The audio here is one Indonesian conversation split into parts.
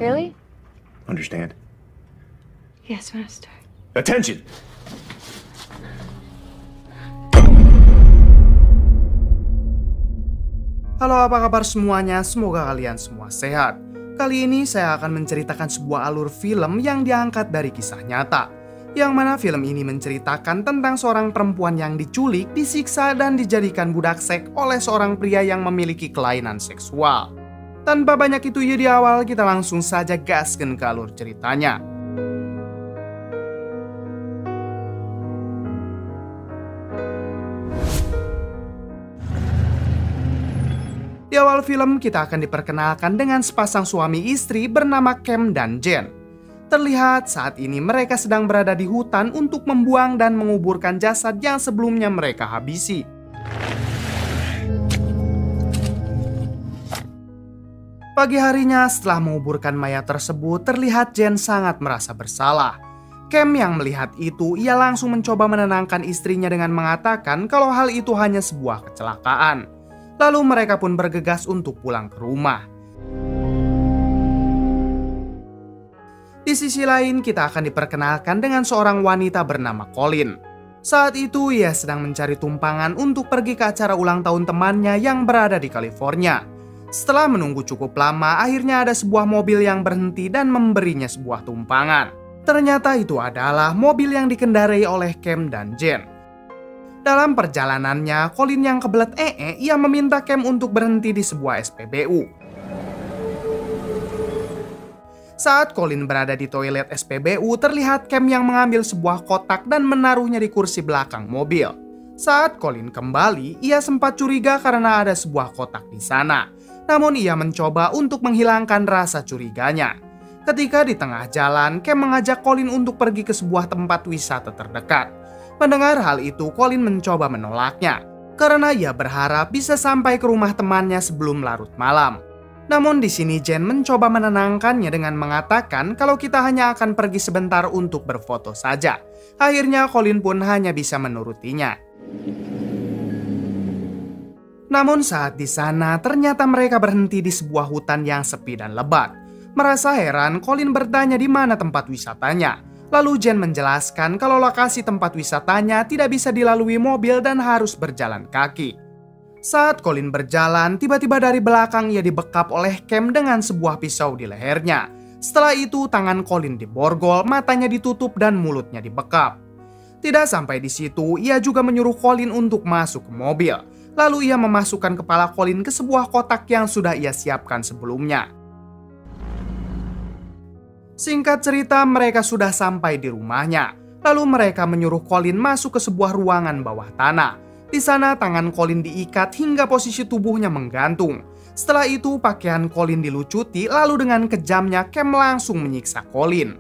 Really? Understand? Yes, Master. Attention! Halo, apa kabar semuanya? Semoga kalian semua sehat. Kali ini saya akan menceritakan sebuah alur film yang diangkat dari kisah nyata. Yang mana film ini menceritakan tentang seorang perempuan yang diculik, disiksa, dan dijadikan budak seks oleh seorang pria yang memiliki kelainan seksual. Tanpa banyak itu di awal, kita langsung saja gaskan ke alur ceritanya. Di awal film kita akan diperkenalkan dengan sepasang suami istri bernama Cam dan Jen. Terlihat saat ini mereka sedang berada di hutan untuk membuang dan menguburkan jasad yang sebelumnya mereka habisi. Pagi harinya setelah menguburkan mayat tersebut, terlihat Jen sangat merasa bersalah. Cam yang melihat itu, ia langsung mencoba menenangkan istrinya dengan mengatakan kalau hal itu hanya sebuah kecelakaan. Lalu mereka pun bergegas untuk pulang ke rumah. Di sisi lain, kita akan diperkenalkan dengan seorang wanita bernama Colin. Saat itu, ia sedang mencari tumpangan untuk pergi ke acara ulang tahun temannya yang berada di California. Setelah menunggu cukup lama, akhirnya ada sebuah mobil yang berhenti dan memberinya sebuah tumpangan. Ternyata itu adalah mobil yang dikendarai oleh Cam dan Jen. Dalam perjalanannya, Colin yang kebelet ia meminta Cam untuk berhenti di sebuah SPBU. Saat Colin berada di toilet SPBU, terlihat Cam yang mengambil sebuah kotak dan menaruhnya di kursi belakang mobil. Saat Colin kembali, ia sempat curiga karena ada sebuah kotak di sana. Namun ia mencoba untuk menghilangkan rasa curiganya. Ketika di tengah jalan, Cam mengajak Colin untuk pergi ke sebuah tempat wisata terdekat. Mendengar hal itu, Colin mencoba menolaknya karena ia berharap bisa sampai ke rumah temannya sebelum larut malam. Namun di sini Jen mencoba menenangkannya dengan mengatakan kalau kita hanya akan pergi sebentar untuk berfoto saja. Akhirnya Colin pun hanya bisa menurutinya. Namun saat di sana ternyata mereka berhenti di sebuah hutan yang sepi dan lebat. Merasa heran, Colin bertanya di mana tempat wisatanya. Lalu Jen menjelaskan kalau lokasi tempat wisatanya tidak bisa dilalui mobil dan harus berjalan kaki. Saat Colin berjalan, tiba-tiba dari belakang ia dibekap oleh Cam dengan sebuah pisau di lehernya. Setelah itu, tangan Colin diborgol, matanya ditutup, dan mulutnya dibekap. Tidak sampai di situ, ia juga menyuruh Colin untuk masuk ke mobil. Lalu ia memasukkan kepala Colin ke sebuah kotak yang sudah ia siapkan sebelumnya. Singkat cerita, mereka sudah sampai di rumahnya. Lalu mereka menyuruh Colin masuk ke sebuah ruangan bawah tanah. Di sana tangan Colin diikat hingga posisi tubuhnya menggantung. Setelah itu pakaian Colin dilucuti, lalu dengan kejamnya Cam langsung menyiksa Colin.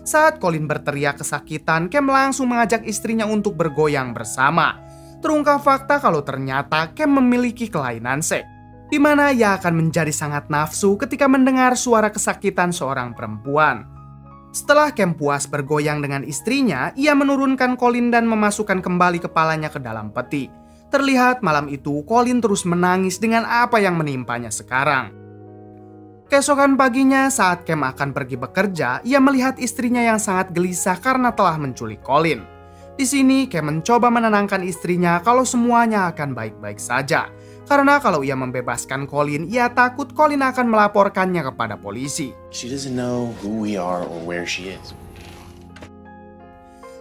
Saat Colin berteriak kesakitan, Cam langsung mengajak istrinya untuk bergoyang bersama. Terungkap fakta kalau ternyata Cam memiliki kelainan seks, di mana ia akan menjadi sangat nafsu ketika mendengar suara kesakitan seorang perempuan. Setelah Cam puas bergoyang dengan istrinya, ia menurunkan Colin dan memasukkan kembali kepalanya ke dalam peti. Terlihat malam itu Colin terus menangis dengan apa yang menimpanya sekarang. Keesokan paginya saat Cam akan pergi bekerja, ia melihat istrinya yang sangat gelisah karena telah menculik Colin. Di sini Cam mencoba menenangkan istrinya kalau semuanya akan baik-baik saja. Karena kalau ia membebaskan Colin, ia takut Colin akan melaporkannya kepada polisi. She doesn't know who we are or where she is.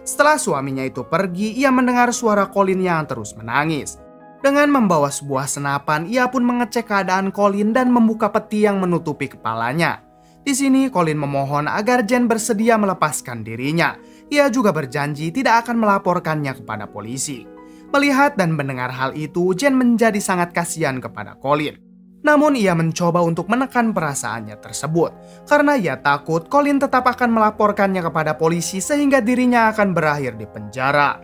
Setelah suaminya itu pergi, ia mendengar suara Colin yang terus menangis. Dengan membawa sebuah senapan, ia pun mengecek keadaan Colin dan membuka peti yang menutupi kepalanya. Di sini Colin memohon agar Jen bersedia melepaskan dirinya. Ia juga berjanji tidak akan melaporkannya kepada polisi. Melihat dan mendengar hal itu, Jen menjadi sangat kasihan kepada Colin. Namun ia mencoba untuk menekan perasaannya tersebut, karena ia takut Colin tetap akan melaporkannya kepada polisi sehingga dirinya akan berakhir di penjara.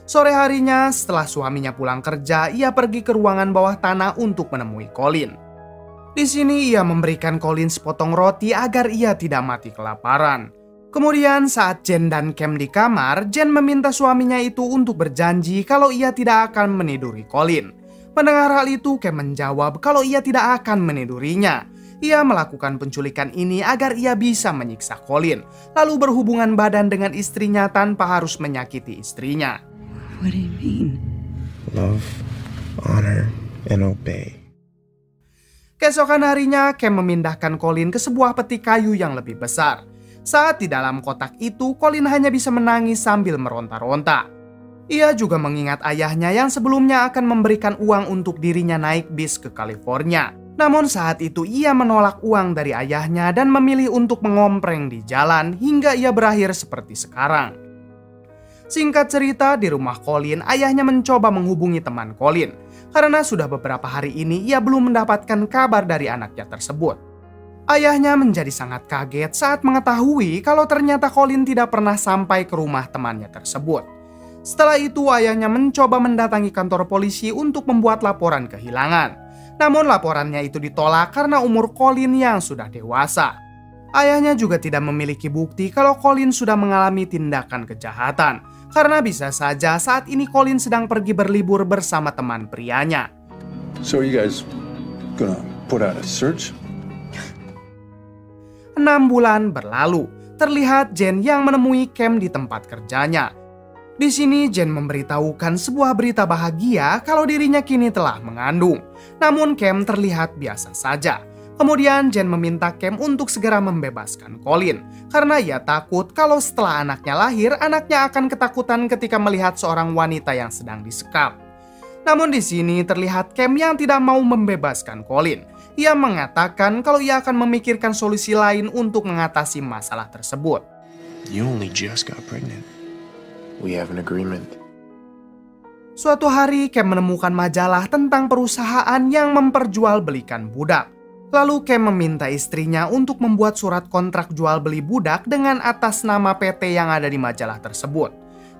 Sore harinya, setelah suaminya pulang kerja, ia pergi ke ruangan bawah tanah untuk menemui Colin. Di sini ia memberikan Colin sepotong roti agar ia tidak mati kelaparan. Kemudian saat Jen dan Cam di kamar, Jen meminta suaminya itu untuk berjanji kalau ia tidak akan meniduri Colin. Mendengar hal itu, Cam menjawab kalau ia tidak akan menidurinya. Ia melakukan penculikan ini agar ia bisa menyiksa Colin, lalu berhubungan badan dengan istrinya tanpa harus menyakiti istrinya. What do you mean? Love, honor, and obey. Keesokan harinya, Cam memindahkan Colin ke sebuah peti kayu yang lebih besar. Saat di dalam kotak itu, Colin hanya bisa menangis sambil meronta-ronta. Ia juga mengingat ayahnya yang sebelumnya akan memberikan uang untuk dirinya naik bis ke California. Namun saat itu ia menolak uang dari ayahnya dan memilih untuk mengompreng di jalan hingga ia berakhir seperti sekarang. Singkat cerita, di rumah Colin, ayahnya mencoba menghubungi teman Colin karena sudah beberapa hari ini ia belum mendapatkan kabar dari anaknya tersebut. Ayahnya menjadi sangat kaget saat mengetahui kalau ternyata Colin tidak pernah sampai ke rumah temannya tersebut. Setelah itu, ayahnya mencoba mendatangi kantor polisi untuk membuat laporan kehilangan. Namun laporannya itu ditolak karena umur Colin yang sudah dewasa. Ayahnya juga tidak memiliki bukti kalau Colin sudah mengalami tindakan kejahatan, karena bisa saja saat ini Colin sedang pergi berlibur bersama teman prianya. So you guys gonna put out a search? 6 bulan berlalu, terlihat Jen yang menemui Cam di tempat kerjanya. Di sini Jen memberitahukan sebuah berita bahagia kalau dirinya kini telah mengandung. Namun Cam terlihat biasa saja. Kemudian Jen meminta Cam untuk segera membebaskan Colin karena ia takut kalau setelah anaknya lahir, anaknya akan ketakutan ketika melihat seorang wanita yang sedang disekap. Namun di sini terlihat Cam yang tidak mau membebaskan Colin. Ia mengatakan kalau ia akan memikirkan solusi lain untuk mengatasi masalah tersebut. You only just got pregnant. We have an agreement. Suatu hari, Cam menemukan majalah tentang perusahaan yang memperjualbelikan budak. Lalu Cam meminta istrinya untuk membuat surat kontrak jual beli budak dengan atas nama PT yang ada di majalah tersebut.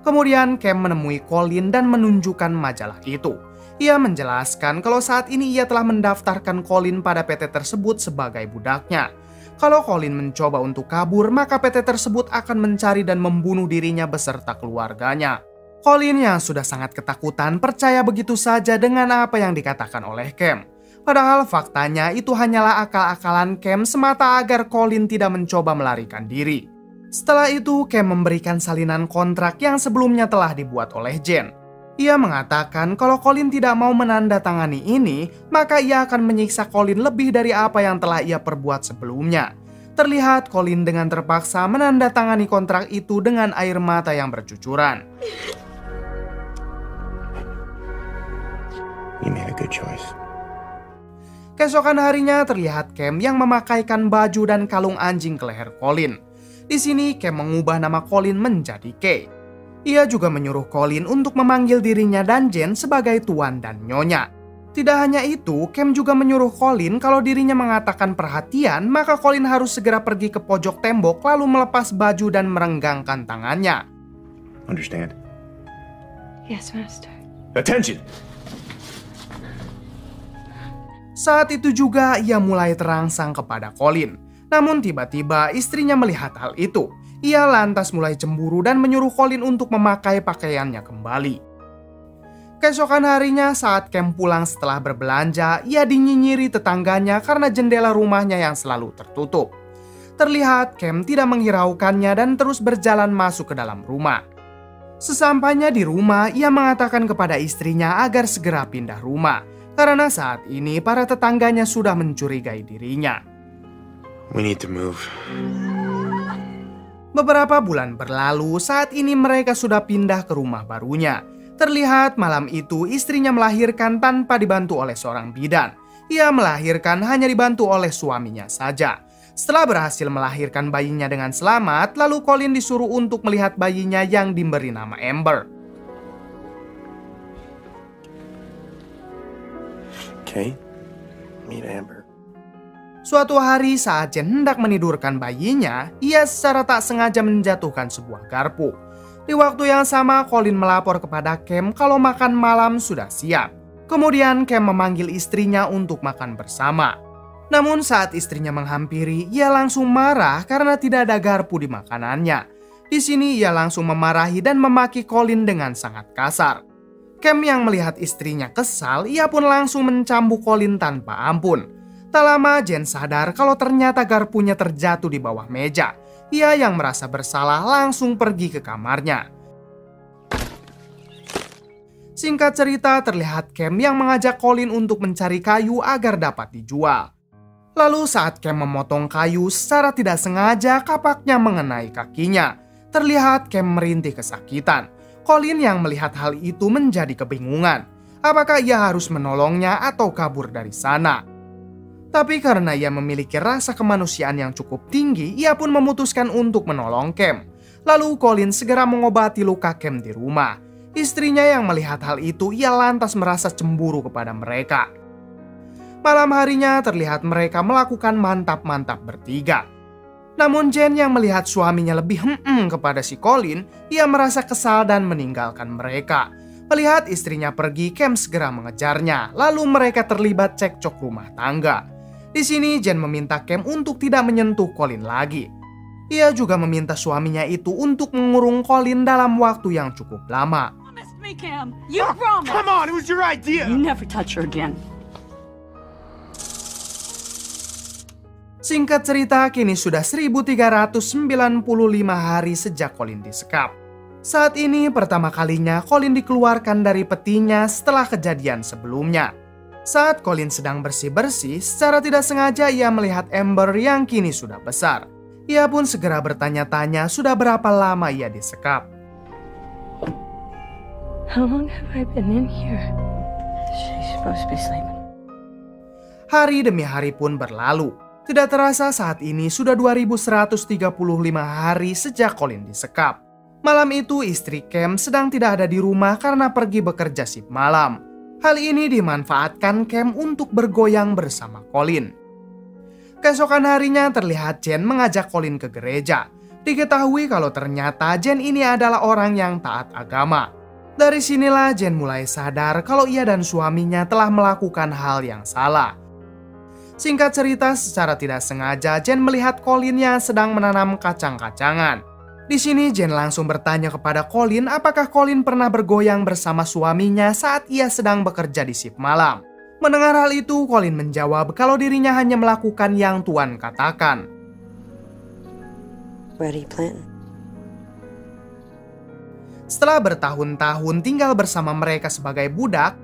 Kemudian Cam menemui Colin dan menunjukkan majalah itu. Ia menjelaskan kalau saat ini ia telah mendaftarkan Colin pada PT tersebut sebagai budaknya. Kalau Colin mencoba untuk kabur, maka PT tersebut akan mencari dan membunuh dirinya beserta keluarganya. Colin yang sudah sangat ketakutan percaya begitu saja dengan apa yang dikatakan oleh Cam. Padahal faktanya itu hanyalah akal-akalan Cam semata agar Colin tidak mencoba melarikan diri. Setelah itu, Cam memberikan salinan kontrak yang sebelumnya telah dibuat oleh Jen. Ia mengatakan kalau Colin tidak mau menandatangani ini, maka ia akan menyiksa Colin lebih dari apa yang telah ia perbuat sebelumnya. Terlihat Colin dengan terpaksa menandatangani kontrak itu dengan air mata yang bercucuran. You made a good choice. Keesokan harinya terlihat Cam yang memakaikan baju dan kalung anjing ke leher Colin. Di sini Cam mengubah nama Colin menjadi Kay. Ia juga menyuruh Colin untuk memanggil dirinya dan Jen sebagai tuan dan nyonya. Tidak hanya itu, Cam juga menyuruh Colin kalau dirinya mengatakan perhatian, maka Colin harus segera pergi ke pojok tembok lalu melepas baju dan merenggangkan tangannya. Understand? Yes, Master. Attention! Saat itu juga ia mulai terangsang kepada Colin. Namun tiba-tiba istrinya melihat hal itu. Ia lantas mulai cemburu dan menyuruh Colin untuk memakai pakaiannya kembali. Keesokan harinya saat Cam pulang setelah berbelanja, ia dinyinyiri tetangganya karena jendela rumahnya yang selalu tertutup. Terlihat Cam tidak menghiraukannya dan terus berjalan masuk ke dalam rumah. Sesampainya di rumah, ia mengatakan kepada istrinya agar segera pindah rumah. Karena saat ini para tetangganya sudah mencurigai dirinya. We need to move. Beberapa bulan berlalu, saat ini mereka sudah pindah ke rumah barunya. Terlihat malam itu istrinya melahirkan tanpa dibantu oleh seorang bidan. Ia melahirkan hanya dibantu oleh suaminya saja. Setelah berhasil melahirkan bayinya dengan selamat, lalu Colin disuruh untuk melihat bayinya yang diberi nama Amber. Okay, meet Amber. Suatu hari saat Jen hendak menidurkan bayinya, ia secara tak sengaja menjatuhkan sebuah garpu. Di waktu yang sama, Colin melapor kepada Cam kalau makan malam sudah siap. Kemudian Cam memanggil istrinya untuk makan bersama. Namun saat istrinya menghampiri, ia langsung marah karena tidak ada garpu di makanannya. Di sini ia langsung memarahi dan memaki Colin dengan sangat kasar. Cam yang melihat istrinya kesal, ia pun langsung mencambuk Colin tanpa ampun. Tak lama Jen sadar kalau ternyata garpunya terjatuh di bawah meja. Ia yang merasa bersalah langsung pergi ke kamarnya. Singkat cerita, terlihat Cam yang mengajak Colin untuk mencari kayu agar dapat dijual. Lalu saat Cam memotong kayu, secara tidak sengaja kapaknya mengenai kakinya. Terlihat Cam merintih kesakitan. Colin yang melihat hal itu menjadi kebingungan. Apakah ia harus menolongnya atau kabur dari sana? Tapi karena ia memiliki rasa kemanusiaan yang cukup tinggi, ia pun memutuskan untuk menolong Cam. Lalu Colin segera mengobati luka Cam di rumah. Istrinya yang melihat hal itu, ia lantas merasa cemburu kepada mereka. Malam harinya terlihat mereka melakukan mantap-mantap bertiga. Namun Jen yang melihat suaminya lebih kepada si Colin, ia merasa kesal dan meninggalkan mereka. Melihat istrinya pergi, Cam segera mengejarnya. Lalu mereka terlibat cekcok rumah tangga. Di sini Jen meminta Cam untuk tidak menyentuh Colin lagi. Ia juga meminta suaminya itu untuk mengurung Colin dalam waktu yang cukup lama. Promise me, Cam. You promise. Come on, it was your idea. You never touch her again. Singkat cerita, kini sudah 1395 hari sejak Colin disekap. Saat ini pertama kalinya Colin dikeluarkan dari petinya setelah kejadian sebelumnya. Saat Colin sedang bersih-bersih, secara tidak sengaja ia melihat Amber yang kini sudah besar. Ia pun segera bertanya-tanya sudah berapa lama ia disekap. How long have I been in here? She's supposed to be sleeping. Hari demi hari pun berlalu. Tidak terasa saat ini sudah 2135 hari sejak Colin disekap. Malam itu istri Cam sedang tidak ada di rumah karena pergi bekerja shift malam. Hal ini dimanfaatkan Cam untuk bergoyang bersama Colin. Keesokan harinya terlihat Jen mengajak Colin ke gereja. Diketahui kalau ternyata Jen ini adalah orang yang taat agama. Dari sinilah Jen mulai sadar kalau ia dan suaminya telah melakukan hal yang salah. Singkat cerita, secara tidak sengaja Jen melihat Colin yang sedang menanam kacang-kacangan. Di sini Jen langsung bertanya kepada Colin apakah Colin pernah bergoyang bersama suaminya saat ia sedang bekerja di shift malam. Mendengar hal itu, Colin menjawab kalau dirinya hanya melakukan yang Tuhan katakan. Ready, Clinton? Setelah bertahun-tahun tinggal bersama mereka sebagai budak,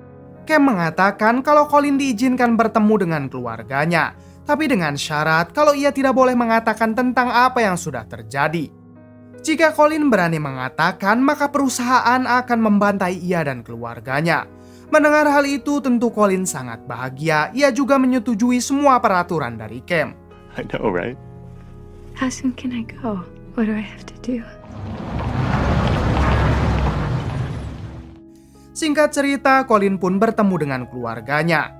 Cam mengatakan kalau Colin diizinkan bertemu dengan keluarganya, tapi dengan syarat kalau ia tidak boleh mengatakan tentang apa yang sudah terjadi. Jika Colin berani mengatakan, maka perusahaan akan membantai ia dan keluarganya. Mendengar hal itu, tentu Colin sangat bahagia. Ia juga menyetujui semua peraturan dari Cam. I know, right? How soon can I go? What do I have to do? Singkat cerita, Colin pun bertemu dengan keluarganya.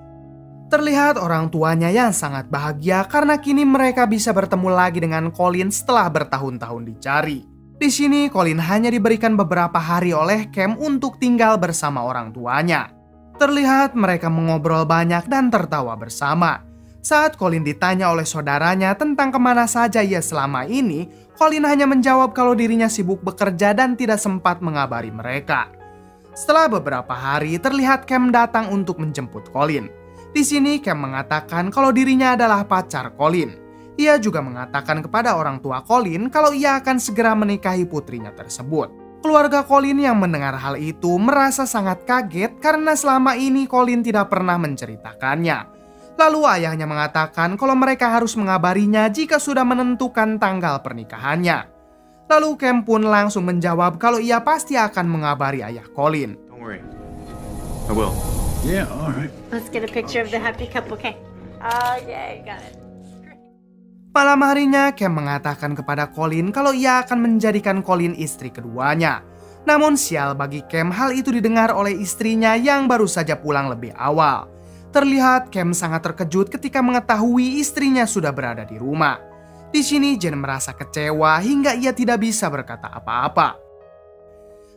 Terlihat orang tuanya yang sangat bahagia karena kini mereka bisa bertemu lagi dengan Colin setelah bertahun-tahun dicari. Di sini, Colin hanya diberikan beberapa hari oleh Cam untuk tinggal bersama orang tuanya. Terlihat mereka mengobrol banyak dan tertawa bersama. Saat Colin ditanya oleh saudaranya tentang kemana saja ia selama ini, Colin hanya menjawab kalau dirinya sibuk bekerja dan tidak sempat mengabari mereka. Setelah beberapa hari, terlihat Cam datang untuk menjemput Colin. Di sini Cam mengatakan kalau dirinya adalah pacar Colin. Ia juga mengatakan kepada orang tua Colin kalau ia akan segera menikahi putrinya tersebut. Keluarga Colin yang mendengar hal itu merasa sangat kaget karena selama ini Colin tidak pernah menceritakannya. Lalu ayahnya mengatakan kalau mereka harus mengabarinya jika sudah menentukan tanggal pernikahannya. Lalu Cam pun langsung menjawab kalau ia pasti akan mengabari ayah Colin. Don't worry. I will. Yeah, all right. Let's get a picture of the happy couple, okay? Okay, got it. Malam harinya, Cam mengatakan kepada Colin kalau ia akan menjadikan Colin istri keduanya. Namun sial bagi Cam, hal itu didengar oleh istrinya yang baru saja pulang lebih awal. Terlihat Cam sangat terkejut ketika mengetahui istrinya sudah berada di rumah. Di sini Jen merasa kecewa hingga ia tidak bisa berkata apa-apa.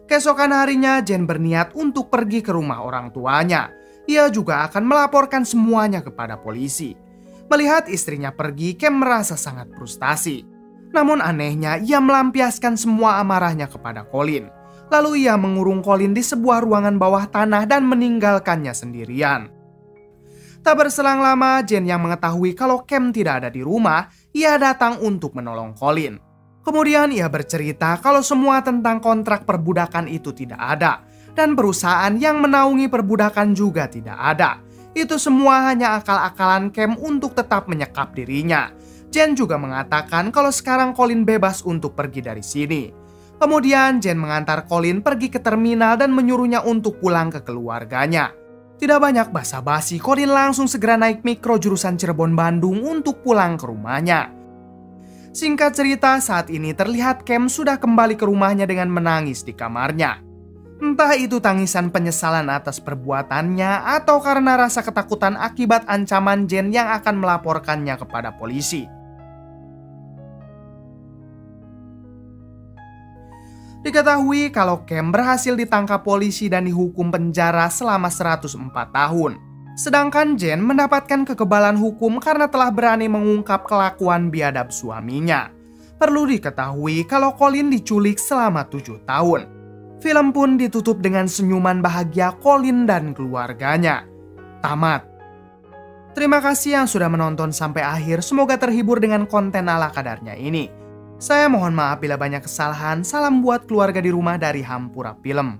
Keesokan harinya Jen berniat untuk pergi ke rumah orang tuanya. Ia juga akan melaporkan semuanya kepada polisi. Melihat istrinya pergi, Cam merasa sangat frustasi. Namun anehnya ia melampiaskan semua amarahnya kepada Colin. Lalu ia mengurung Colin di sebuah ruangan bawah tanah dan meninggalkannya sendirian. Tak berselang lama, Jane yang mengetahui kalau Cam tidak ada di rumah, ia datang untuk menolong Colin. Kemudian ia bercerita kalau semua tentang kontrak perbudakan itu tidak ada, dan perusahaan yang menaungi perbudakan juga tidak ada. Itu semua hanya akal-akalan Cam untuk tetap menyekap dirinya. Jane juga mengatakan kalau sekarang Colin bebas untuk pergi dari sini. Kemudian Jane mengantar Colin pergi ke terminal dan menyuruhnya untuk pulang ke keluarganya. Tidak banyak basa-basi, Colin langsung segera naik mikro jurusan Cirebon Bandung untuk pulang ke rumahnya. Singkat cerita, saat ini terlihat Cam sudah kembali ke rumahnya dengan menangis di kamarnya. Entah itu tangisan penyesalan atas perbuatannya atau karena rasa ketakutan akibat ancaman Jane yang akan melaporkannya kepada polisi. Diketahui kalau Cam berhasil ditangkap polisi dan dihukum penjara selama 104 tahun. Sedangkan Jane mendapatkan kekebalan hukum karena telah berani mengungkap kelakuan biadab suaminya. Perlu diketahui kalau Colin diculik selama 7 tahun. Film pun ditutup dengan senyuman bahagia Colin dan keluarganya. Tamat. Terima kasih yang sudah menonton sampai akhir. Semoga terhibur dengan konten ala kadarnya ini. Saya mohon maaf bila banyak kesalahan. Salam buat keluarga di rumah dari Hampura Film.